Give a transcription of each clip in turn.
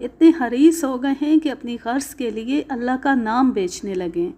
اتنے حریص ہو گئے ہیں کہ اپنی غرض کے لیے اللہ کا نام بیچنے لگے،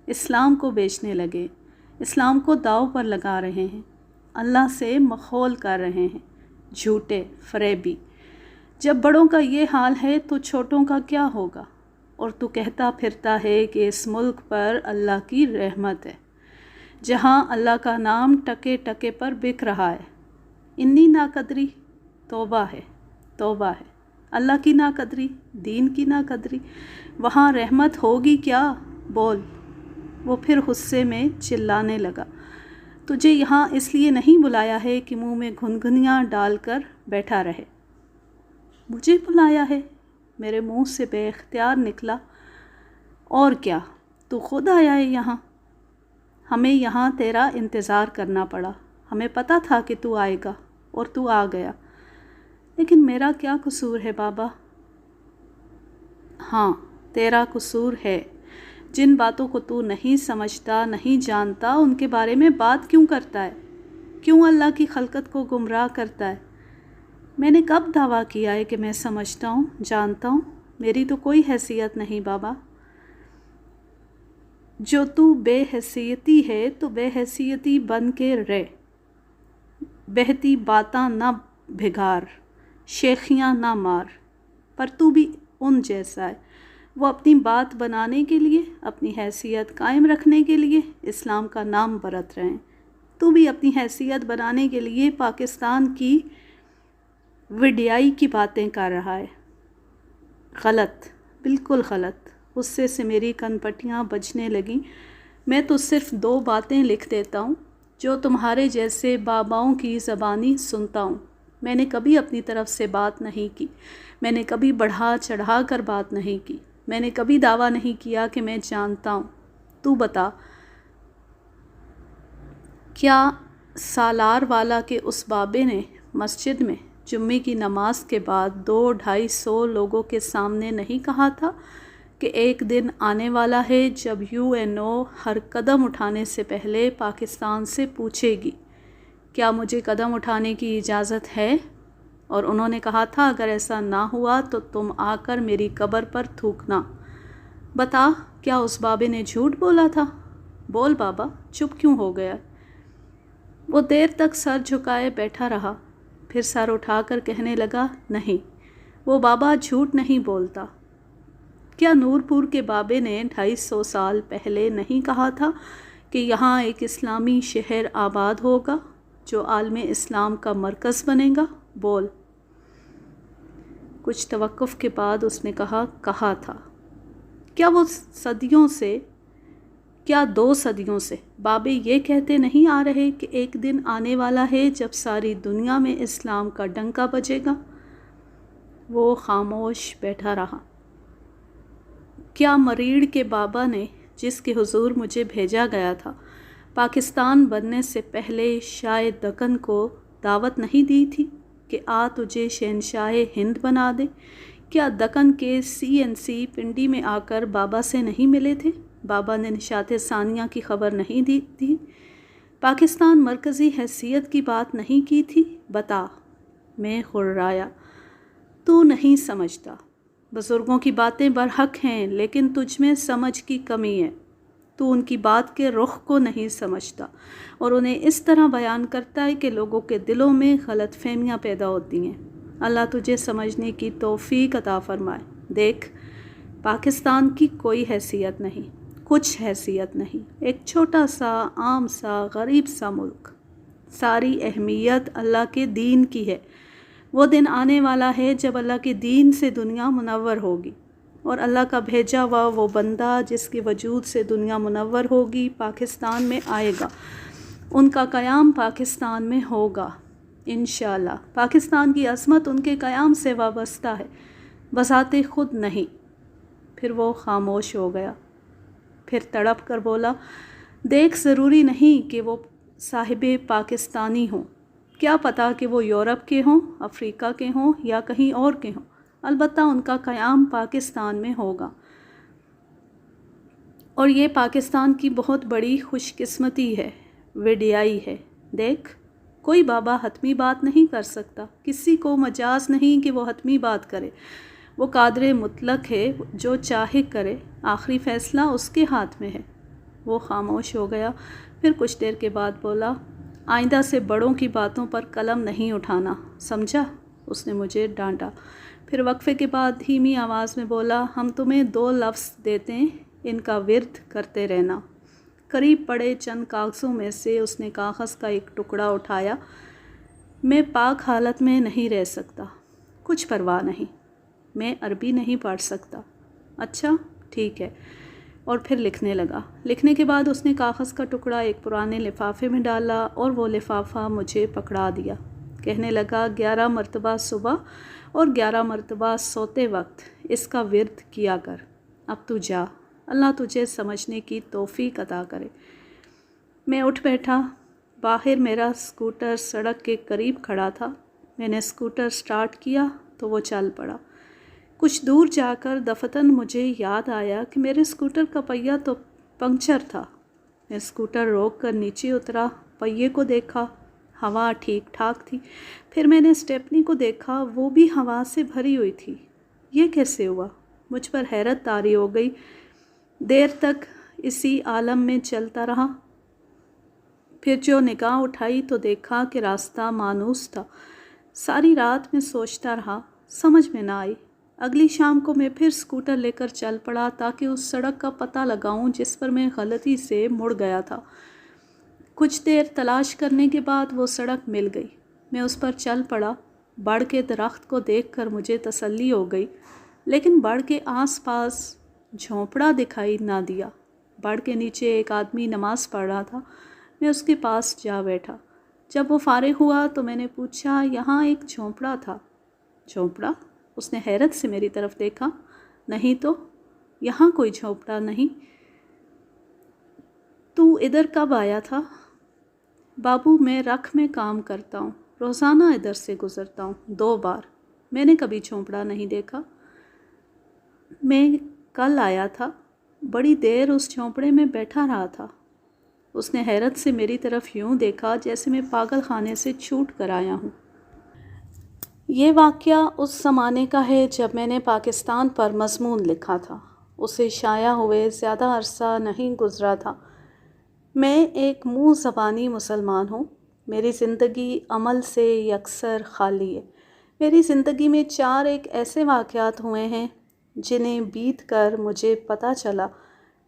اسلام کو بیچنے لگے، اسلام کو داؤ پر لگا رہے ہیں، اللہ سے مخول کر رہے ہیں، جھوٹے فریبی۔ جب بڑوں کا یہ حال ہے تو چھوٹوں کا کیا ہوگا؟ اور تو کہتا پھرتا ہے کہ اس ملک پر اللہ کی رحمت ہے، جہاں اللہ کا نام ٹکے ٹکے پر بک رہا ہے۔ انی ناقدری، توبہ ہے، توبہ ہے۔ اللہ کی ناقدری، دین کی ناقدری، وہاں رحمت ہوگی کیا؟ بول۔ وہ پھر غصے میں چلانے لگا، تجھے یہاں اس لیے نہیں بلایا ہے کہ منہ میں گھنگھنیاں ڈال کر بیٹھا رہے۔ مجھے بلایا ہے؟ میرے منہ سے بے اختیار نکلا۔ اور کیا، تو خود آیا ہے یہاں۔ ہمیں یہاں تیرا انتظار کرنا پڑا، ہمیں پتہ تھا کہ تو آئے گا اور تو آ گیا۔ لیکن میرا کیا قصور ہے بابا؟ ہاں، تیرا قصور ہے۔ جن باتوں کو تو نہیں سمجھتا، نہیں جانتا، ان کے بارے میں بات کیوں کرتا ہے؟ کیوں اللہ کی خلقت کو گمراہ کرتا ہے؟ میں نے کب دعویٰ کیا ہے کہ میں سمجھتا ہوں، جانتا ہوں؟ میری تو کوئی حیثیت نہیں بابا۔ جو تو بے حیثیتی ہے تو بے حیثیتی بن کے رہ، بہتی باتاں نہ بھگار، شیخیاں نہ مار۔ پر تو بھی ان جیسا ہے، وہ اپنی بات بنانے کے لیے، اپنی حیثیت قائم رکھنے کے لیے اسلام کا نام برت رہے ہیں۔ تو بھی اپنی حیثیت بنانے کے لیے پاکستان کی وڈیائی کی باتیں کر رہا ہے۔ غلط، بالکل غلط۔ غصے سے میری کن پٹیاں بجنے لگیں۔ میں تو صرف 2 باتیں لکھ دیتا ہوں جو تمہارے جیسے باباؤں کی زبانی سنتا ہوں۔ میں نے کبھی اپنی طرف سے بات نہیں کی، میں نے کبھی بڑھا چڑھا کر بات نہیں کی، میں نے کبھی دعویٰ نہیں کیا کہ میں جانتا ہوں۔ تو بتا، کیا سالار والا کے اس بابے نے مسجد میں جمعے کی نماز کے بعد 200-250 لوگوں کے سامنے نہیں کہا تھا کہ ایک دن آنے والا ہے جب UNO ہر قدم اٹھانے سے پہلے پاکستان سے پوچھے گی کیا مجھے قدم اٹھانے کی اجازت ہے؟ اور انہوں نے کہا تھا اگر ایسا نہ ہوا تو تم آ کر میری قبر پر تھوکنا۔ بتا، کیا اس بابے نے جھوٹ بولا تھا؟ بول بابا، چپ کیوں ہو گیا؟ وہ دیر تک سر جھکائے بیٹھا رہا، پھر سر اٹھا کر کہنے لگا، نہیں، وہ بابا جھوٹ نہیں بولتا۔ کیا نور پور کے بابے نے 250 سال پہلے نہیں کہا تھا کہ یہاں ایک اسلامی شہر آباد ہوگا جو عالم اسلام کا مرکز بنے گا؟ بول۔ کچھ توقف کے بعد اس نے کہا تھا۔ کیا وہ صدیوں سے، کیا 2 صدیوں سے بابے یہ کہتے نہیں آ رہے کہ ایک دن آنے والا ہے جب ساری دنیا میں اسلام کا ڈنکا بجے گا؟ وہ خاموش بیٹھا رہا۔ کیا مریڑ کے بابا نے، جس کے حضور مجھے بھیجا گیا تھا، پاکستان بننے سے پہلے شاہ دکن کو دعوت نہیں دی تھی کہ آ تجھے شہنشاہ ہند بنا دے؟ کیا دکن کے CNC پنڈی میں آ کر بابا سے نہیں ملے تھے؟ بابا نے نشاط ثانیہ کی خبر نہیں دی تھی؟ پاکستان مرکزی حیثیت کی بات نہیں کی تھی؟ بتا۔ میں غرایا۔ تو نہیں سمجھتا۔ بزرگوں کی باتیں برحق ہیں لیکن تجھ میں سمجھ کی کمی ہے۔ تو ان کی بات کے رخ کو نہیں سمجھتا اور انہیں اس طرح بیان کرتا ہے کہ لوگوں کے دلوں میں غلط فہمیاں پیدا ہوتی ہیں۔ اللہ تجھے سمجھنے کی توفیق عطا فرمائے۔ دیکھ، پاکستان کی کوئی حیثیت نہیں، کچھ حیثیت نہیں، ایک چھوٹا سا، عام سا، غریب سا ملک۔ ساری اہمیت اللہ کے دین کی ہے۔ وہ دن آنے والا ہے جب اللہ کے دین سے دنیا منور ہوگی، اور اللہ کا بھیجا ہوا وہ بندہ جس کے وجود سے دنیا منور ہوگی پاکستان میں آئے گا۔ ان کا قیام پاکستان میں ہوگا انشاءاللہ۔ پاکستان کی عظمت ان کے قیام سے وابستہ ہے، بذات خود نہیں۔ پھر وہ خاموش ہو گیا، پھر تڑپ کر بولا، دیکھ، ضروری نہیں کہ وہ صاحب پاکستانی ہوں، کیا پتہ کہ وہ یورپ کے ہوں، افریقہ کے ہوں یا کہیں اور کے ہوں، البتہ ان کا قیام پاکستان میں ہوگا، اور یہ پاکستان کی بہت بڑی خوش قسمتی ہے، وڈیائی ہے۔ دیکھ، کوئی بابا حتمی بات نہیں کر سکتا، کسی کو مجاز نہیں کہ وہ حتمی بات کرے۔ وہ قادر مطلق ہے، جو چاہے کرے، آخری فیصلہ اس کے ہاتھ میں ہے۔ وہ خاموش ہو گیا، پھر کچھ دیر کے بعد بولا، آئندہ سے بڑوں کی باتوں پر قلم نہیں اٹھانا، سمجھا؟ اس نے مجھے ڈانٹا۔ پھر وقفے کے بعد دھیمی آواز میں بولا، ہم تمہیں 2 لفظ دیتے ہیں، ان کا ورد کرتے رہنا۔ قریب پڑے چند کاغذوں میں سے اس نے کاغذ کا ایک ٹکڑا اٹھایا۔ میں پاک حالت میں نہیں رہ سکتا، کچھ پرواہ نہیں، میں عربی نہیں پڑھ سکتا۔ اچھا ٹھیک ہے، اور پھر لکھنے لگا۔ لکھنے کے بعد اس نے کاغذ کا ٹکڑا ایک پرانے لفافے میں ڈالا اور وہ لفافہ مجھے پکڑا دیا۔ کہنے لگا، 11 مرتبہ صبح اور 11 مرتبہ سوتے وقت اس کا ورد کیا کر۔ اب تو جا، اللہ تجھے سمجھنے کی توفیق عطا کرے۔ میں اٹھ بیٹھا۔ باہر میرا اسکوٹر سڑک کے قریب کھڑا تھا۔ میں نے اسکوٹر سٹارٹ کیا تو وہ چل پڑا۔ کچھ دور جا کر دفتن مجھے یاد آیا کہ میرے اسکوٹر کا پہیہ تو پنکچر تھا۔ میں اسکوٹر روک کر نیچے اترا، پہیے کو دیکھا، ہوا ٹھیک ٹھاک تھی۔ پھر میں نے اسٹیپنی کو دیکھا، وہ بھی ہوا سے بھری ہوئی تھی۔ یہ کیسے ہوا؟ مجھ پر حیرت طاری ہو گئی۔ دیر تک اسی عالم میں چلتا رہا۔ پھر جو نگاہ اٹھائی تو دیکھا کہ راستہ مانوس تھا۔ ساری رات میں سوچتا رہا، سمجھ میں نہ آئی۔ اگلی شام کو میں پھر اسکوٹر لے کر چل پڑا تاکہ اس سڑک کا پتہ لگاؤں جس پر میں غلطی سے مڑ گیا تھا۔ کچھ دیر تلاش کرنے کے بعد وہ سڑک مل گئی۔ میں اس پر چل پڑا۔ بڑ کے درخت کو دیکھ کر مجھے تسلی ہو گئی، لیکن بڑ کے آس پاس جھونپڑا دکھائی نہ دیا۔ بڑ کے نیچے ایک آدمی نماز پڑھ رہا تھا۔ میں اس کے پاس جا بیٹھا۔ جب وہ فارغ ہوا تو میں نے پوچھا، یہاں ایک جھونپڑا تھا؟ جھونپڑا؟ اس نے حیرت سے میری طرف دیکھا۔ نہیں تو، یہاں کوئی جھونپڑا نہیں۔ تو ادھر کب آیا تھا؟ بابو، میں رکھ میں کام کرتا ہوں، روزانہ ادھر سے گزرتا ہوں 2 بار۔ میں نے کبھی جھونپڑا نہیں دیکھا۔ میں کل آیا تھا، بڑی دیر اس جھونپڑے میں بیٹھا رہا تھا۔ اس نے حیرت سے میری طرف یوں دیکھا جیسے میں پاگل خانے سے چھوٹ کر آیا ہوں۔ یہ واقعہ اس زمانے کا ہے جب میں نے پاکستان پر مضمون لکھا تھا۔ اسے شائع ہوئے زیادہ عرصہ نہیں گزرا تھا۔ میں ایک منہ زبانی مسلمان ہوں۔ میری زندگی عمل سے یکسر خالی ہے۔ میری زندگی میں 4 ایک ایسے واقعات ہوئے ہیں جنہیں بیت کر مجھے پتہ چلا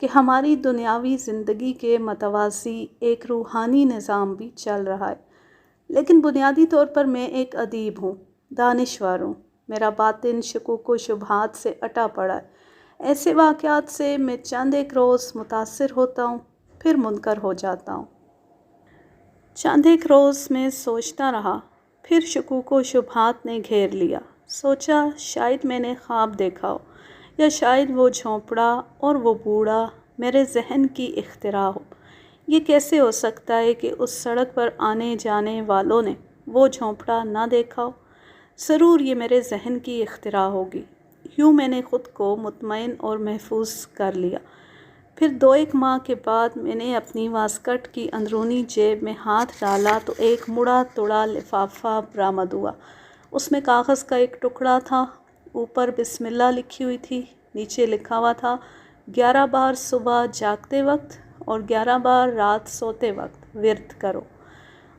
کہ ہماری دنیاوی زندگی کے متوازی ایک روحانی نظام بھی چل رہا ہے۔ لیکن بنیادی طور پر میں ایک ادیب ہوں، دانشور ہوں۔ میرا باطن شکوک و شبہات سے اٹا پڑا ہے۔ ایسے واقعات سے میں چند ایک روز متاثر ہوتا ہوں، پھر منکر ہو جاتا ہوں۔ چند ایک روز میں سوچتا رہا، پھر شکوک و شبہات نے گھیر لیا۔ سوچا شاید میں نے خواب دیکھا ہو، یا شاید وہ جھونپڑا اور وہ بوڑھا میرے ذہن کی اختراع ہو۔ یہ کیسے ہو سکتا ہے کہ اس سڑک پر آنے جانے والوں نے وہ جھونپڑا نہ دیکھا ہو؟ ضرور یہ میرے ذہن کی اختراع ہوگی۔ یوں میں نے خود کو مطمئن اور محفوظ کر لیا۔ پھر 2 ایک ماہ کے بعد میں نے اپنی واسکٹ کی اندرونی جیب میں ہاتھ ڈالا تو ایک مڑا توڑا لفافہ برآمد ہوا۔ اس میں کاغذ کا ایک ٹکڑا تھا۔ اوپر بسم اللہ لکھی ہوئی تھی۔ نیچے لکھا ہوا تھا، 11 بار صبح جاگتے وقت اور 11 بار رات سوتے وقت ورد کرو۔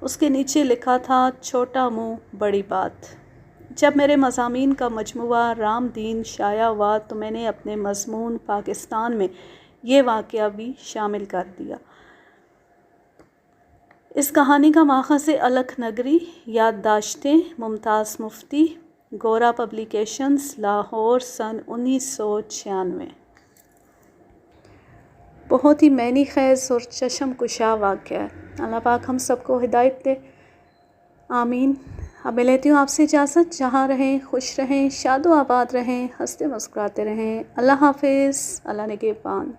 اس کے نیچے لکھا تھا، چھوٹا منہ بڑی بات۔ جب میرے مضامین کا مجموعہ رام دین شائع ہوا تو میں نے اپنے مضمون پاکستان میں یہ واقعہ بھی شامل کر دیا۔ اس کہانی کا ماخذ الکھ نگری، یادداشتیں ممتاز مفتی، گورا پبلیکیشنز، لاہور، سن 1996۔ بہت ہی معنی خیز اور چشم کشا واقعہ ہے۔ اللہ پاک ہم سب کو ہدایت دے، آمین۔ اب میں لیتی ہوں آپ سے اجازت۔ جہاں رہیں خوش رہیں، شاد و آباد رہیں، ہنستے مسکراتے رہیں۔ اللہ حافظ، اللہ نگہبان۔